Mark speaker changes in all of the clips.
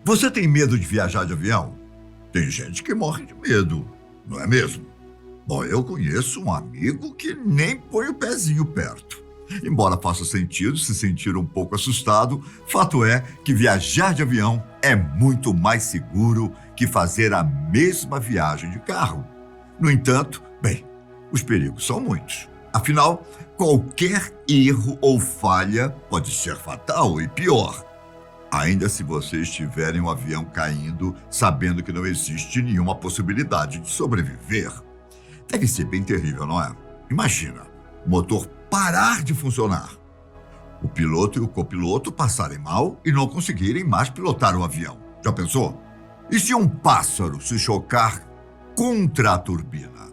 Speaker 1: Você tem medo de viajar de avião? Tem gente que morre de medo, não é mesmo? Bom, eu conheço um amigo que nem põe o pezinho perto. Embora faça sentido se sentir um pouco assustado, fato é que viajar de avião é muito mais seguro que fazer a mesma viagem de carro. No entanto, bem, os perigos são muitos. Afinal, qualquer erro ou falha pode ser fatal e pior. Ainda se você estiver em um avião caindo, sabendo que não existe nenhuma possibilidade de sobreviver. Deve ser bem terrível, não é? Imagina, o motor parar de funcionar, o piloto e o copiloto passarem mal e não conseguirem mais pilotar o avião. Já pensou? E se um pássaro se chocar contra a turbina?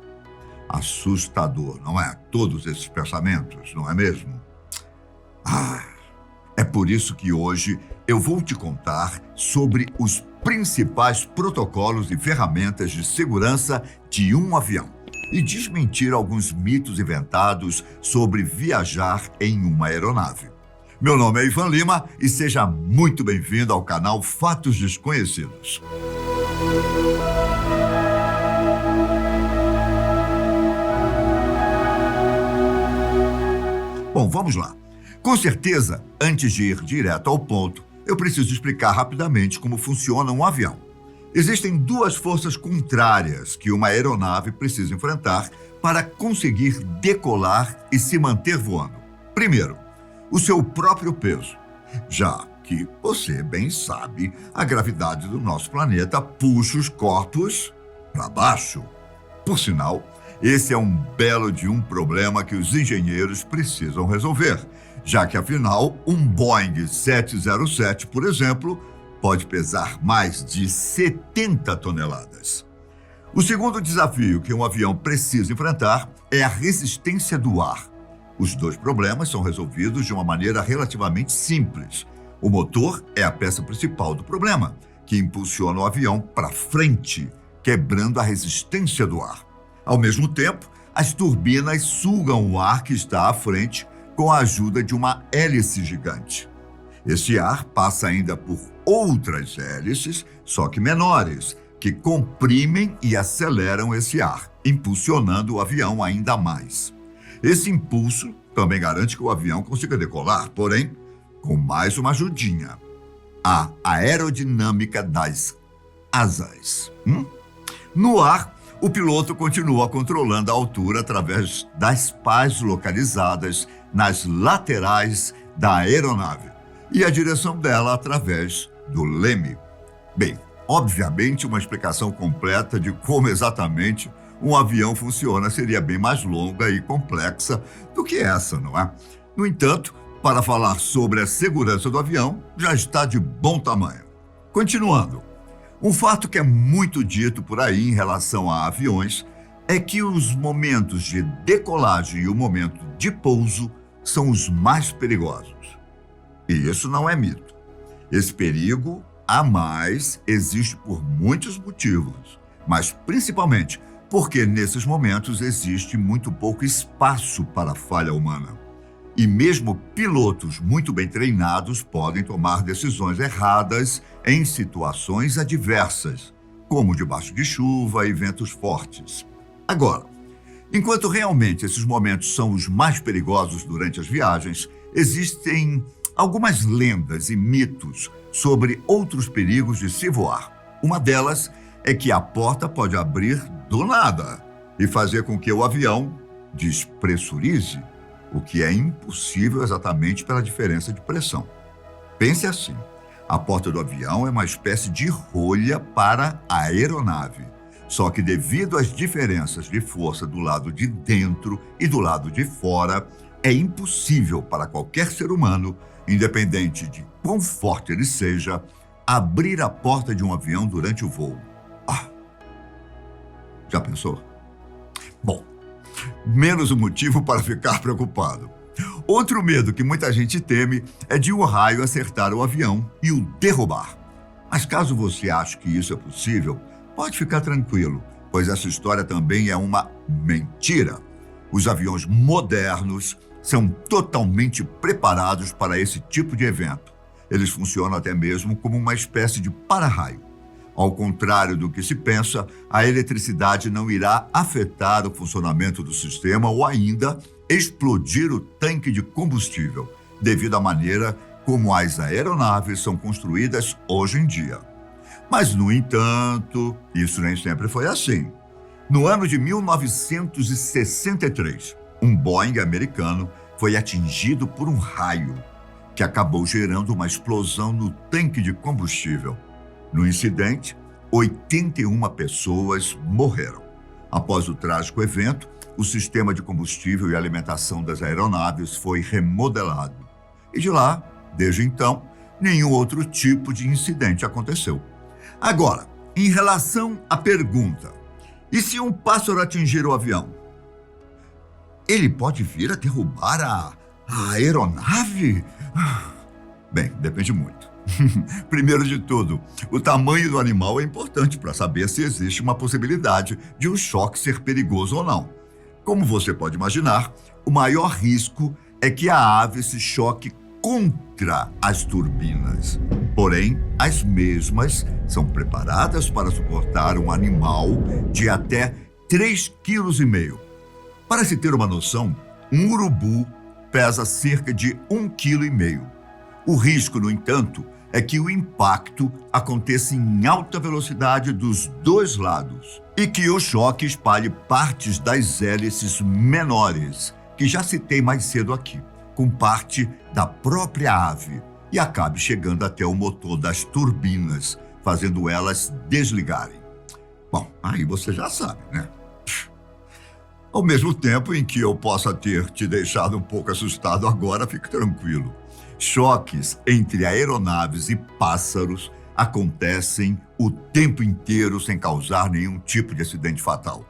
Speaker 1: Assustador, não é? Todos esses pensamentos, não é mesmo? É por isso que hoje eu vou te contar sobre os principais protocolos e ferramentas de segurança de um avião e desmentir alguns mitos inventados sobre viajar em uma aeronave. Meu nome é Ivan Lima e seja muito bem-vindo ao canal Fatos Desconhecidos. Bom, vamos lá. Com certeza, antes de ir direto ao ponto, eu preciso explicar rapidamente como funciona um avião. Existem duas forças contrárias que uma aeronave precisa enfrentar para conseguir decolar e se manter voando. Primeiro, o seu próprio peso, já que você bem sabe, a gravidade do nosso planeta puxa os corpos para baixo. Por sinal, esse é um belo de um problema que os engenheiros precisam resolver, já que, afinal, um Boeing 707, por exemplo, pode pesar mais de 70 toneladas. O segundo desafio que um avião precisa enfrentar é a resistência do ar. Os dois problemas são resolvidos de uma maneira relativamente simples. O motor é a peça principal do problema, que impulsiona o avião para frente, quebrando a resistência do ar. Ao mesmo tempo, as turbinas sugam o ar que está à frente com a ajuda de uma hélice gigante. Esse ar passa ainda por outras hélices, só que menores, que comprimem e aceleram esse ar, impulsionando o avião ainda mais. Esse impulso também garante que o avião consiga decolar, porém, com mais uma ajudinha: a aerodinâmica das asas. No ar, o piloto continua controlando a altura através das pás localizadas nas laterais da aeronave e a direção dela através do leme. Bem, obviamente, uma explicação completa de como exatamente um avião funciona seria bem mais longa e complexa do que essa, não é? No entanto, para falar sobre a segurança do avião, já está de bom tamanho. Continuando, um fato que é muito dito por aí em relação a aviões é que os momentos de decolagem e o momento de pouso são os mais perigosos. E isso não é mito. Esse perigo a mais existe por muitos motivos, mas principalmente porque nesses momentos existe muito pouco espaço para a falha humana. E mesmo pilotos muito bem treinados podem tomar decisões erradas em situações adversas, como debaixo de chuva e ventos fortes. Agora, enquanto realmente esses momentos são os mais perigosos durante as viagens, existem algumas lendas e mitos sobre outros perigos de se voar. Uma delas é que a porta pode abrir do nada e fazer com que o avião despressurize, o que é impossível exatamente pela diferença de pressão. Pense assim: a porta do avião é uma espécie de rolha para a aeronave, só que devido às diferenças de força do lado de dentro e do lado de fora, é impossível para qualquer ser humano, independente de quão forte ele seja, abrir a porta de um avião durante o voo. Já pensou? Bom, menos um motivo para ficar preocupado. Outro medo que muita gente teme é de um raio acertar o avião e o derrubar. Mas caso você ache que isso é possível, pode ficar tranquilo, pois essa história também é uma mentira. Os aviões modernos são totalmente preparados para esse tipo de evento. Eles funcionam até mesmo como uma espécie de para-raio. Ao contrário do que se pensa, a eletricidade não irá afetar o funcionamento do sistema ou ainda explodir o tanque de combustível, devido à maneira como as aeronaves são construídas hoje em dia. Mas, no entanto, isso nem sempre foi assim. No ano de 1963, um Boeing americano foi atingido por um raio, que acabou gerando uma explosão no tanque de combustível. No incidente, 81 pessoas morreram. Após o trágico evento, o sistema de combustível e alimentação das aeronaves foi remodelado. E de lá, desde então, nenhum outro tipo de incidente aconteceu. Agora, em relação à pergunta, e se um pássaro atingir o avião? Ele pode vir a derrubar a aeronave? Bem, depende muito. Primeiro de tudo, o tamanho do animal é importante para saber se existe uma possibilidade de um choque ser perigoso ou não. Como você pode imaginar, o maior risco é que a ave se choque contra as turbinas. Porém, as mesmas são preparadas para suportar um animal de até 3,5 kg. Para se ter uma noção, um urubu pesa cerca de 1,5 kg. O risco, no entanto, é que o impacto aconteça em alta velocidade dos dois lados e que o choque espalhe partes das hélices menores, que já citei mais cedo aqui, com parte da própria ave, e acabe chegando até o motor das turbinas, fazendo elas desligarem. Bom, aí você já sabe, né? Ao mesmo tempo em que eu possa ter te deixado um pouco assustado agora, fique tranquilo. Choques entre aeronaves e pássaros acontecem o tempo inteiro sem causar nenhum tipo de acidente fatal.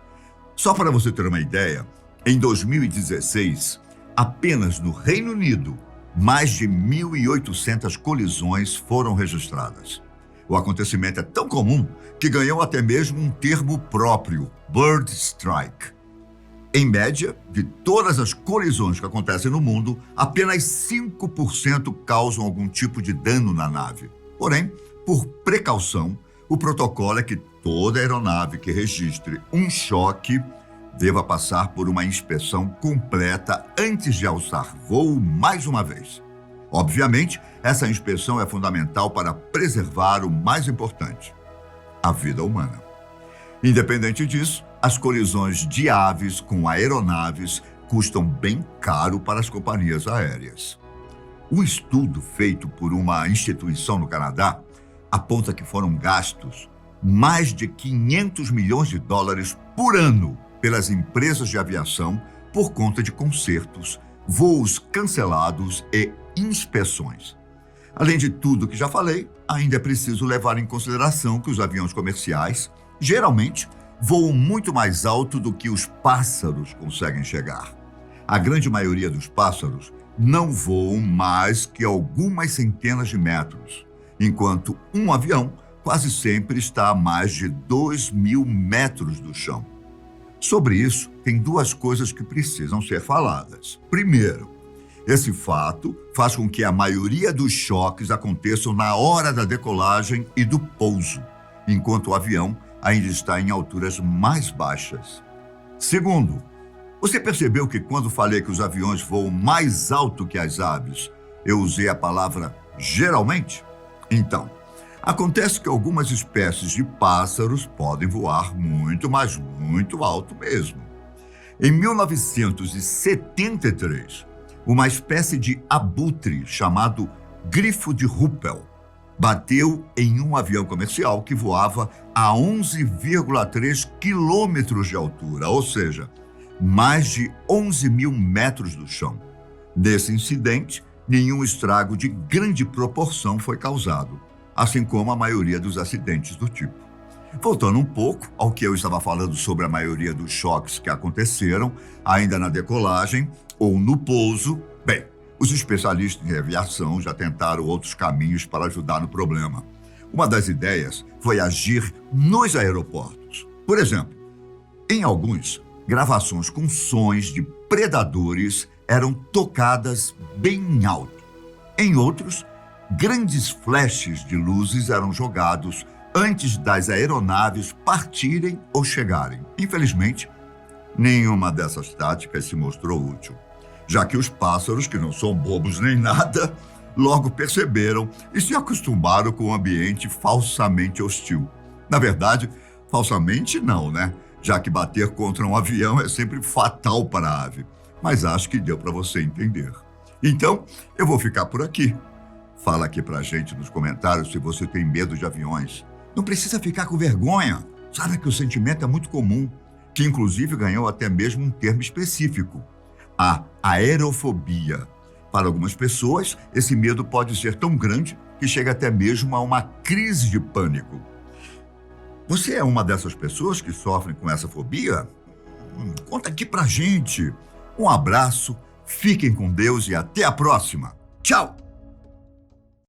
Speaker 1: Só para você ter uma ideia, em 2016, apenas no Reino Unido, mais de 1.800 colisões foram registradas. O acontecimento é tão comum que ganhou até mesmo um termo próprio, Bird Strike. Em média, de todas as colisões que acontecem no mundo, apenas 5% causam algum tipo de dano na nave. Porém, por precaução, o protocolo é que toda aeronave que registre um choque deva passar por uma inspeção completa antes de alçar voo mais uma vez. Obviamente, essa inspeção é fundamental para preservar o mais importante, a vida humana. Independente disso, as colisões de aves com aeronaves custam bem caro para as companhias aéreas. Um estudo feito por uma instituição no Canadá aponta que foram gastos mais de 500 milhões de dólares por ano pelas empresas de aviação por conta de consertos, voos cancelados e inspeções. Além de tudo que já falei, ainda é preciso levar em consideração que os aviões comerciais, geralmente, voam muito mais alto do que os pássaros conseguem chegar. A grande maioria dos pássaros não voam mais que algumas centenas de metros, enquanto um avião quase sempre está a mais de 2.000 metros do chão. Sobre isso, tem duas coisas que precisam ser faladas. Primeiro, esse fato faz com que a maioria dos choques aconteçam na hora da decolagem e do pouso, enquanto o avião ainda está em alturas mais baixas. Segundo, você percebeu que quando falei que os aviões voam mais alto que as aves, eu usei a palavra geralmente? Então, acontece que algumas espécies de pássaros podem voar muito, mas muito alto mesmo. Em 1973, uma espécie de abutre chamado grifo de Ruppel bateu em um avião comercial que voava a 11,3 quilômetros de altura, ou seja, mais de 11.000 metros do chão. Nesse incidente, nenhum estrago de grande proporção foi causado, assim como a maioria dos acidentes do tipo. Voltando um pouco ao que eu estava falando sobre a maioria dos choques que aconteceram, ainda na decolagem ou no pouso, bem, os especialistas em aviação já tentaram outros caminhos para ajudar no problema. Uma das ideias foi agir nos aeroportos. Por exemplo, em alguns, gravações com sons de predadores eram tocadas bem alto. Em outros, Grandes flashes de luzes eram jogados antes das aeronaves partirem ou chegarem. Infelizmente, nenhuma dessas táticas se mostrou útil, já que os pássaros, que não são bobos nem nada, logo perceberam e se acostumaram com o ambiente falsamente hostil. Na verdade, falsamente não, né? Já que bater contra um avião é sempre fatal para a ave. Mas acho que deu para você entender. Então, eu vou ficar por aqui. Fala aqui pra gente nos comentários se você tem medo de aviões. Não precisa ficar com vergonha. Sabe que o sentimento é muito comum, que inclusive ganhou até mesmo um termo específico: a aerofobia. Para algumas pessoas, esse medo pode ser tão grande que chega até mesmo a uma crise de pânico. Você é uma dessas pessoas que sofrem com essa fobia? Conta aqui pra gente. Um abraço, fiquem com Deus e até a próxima. Tchau!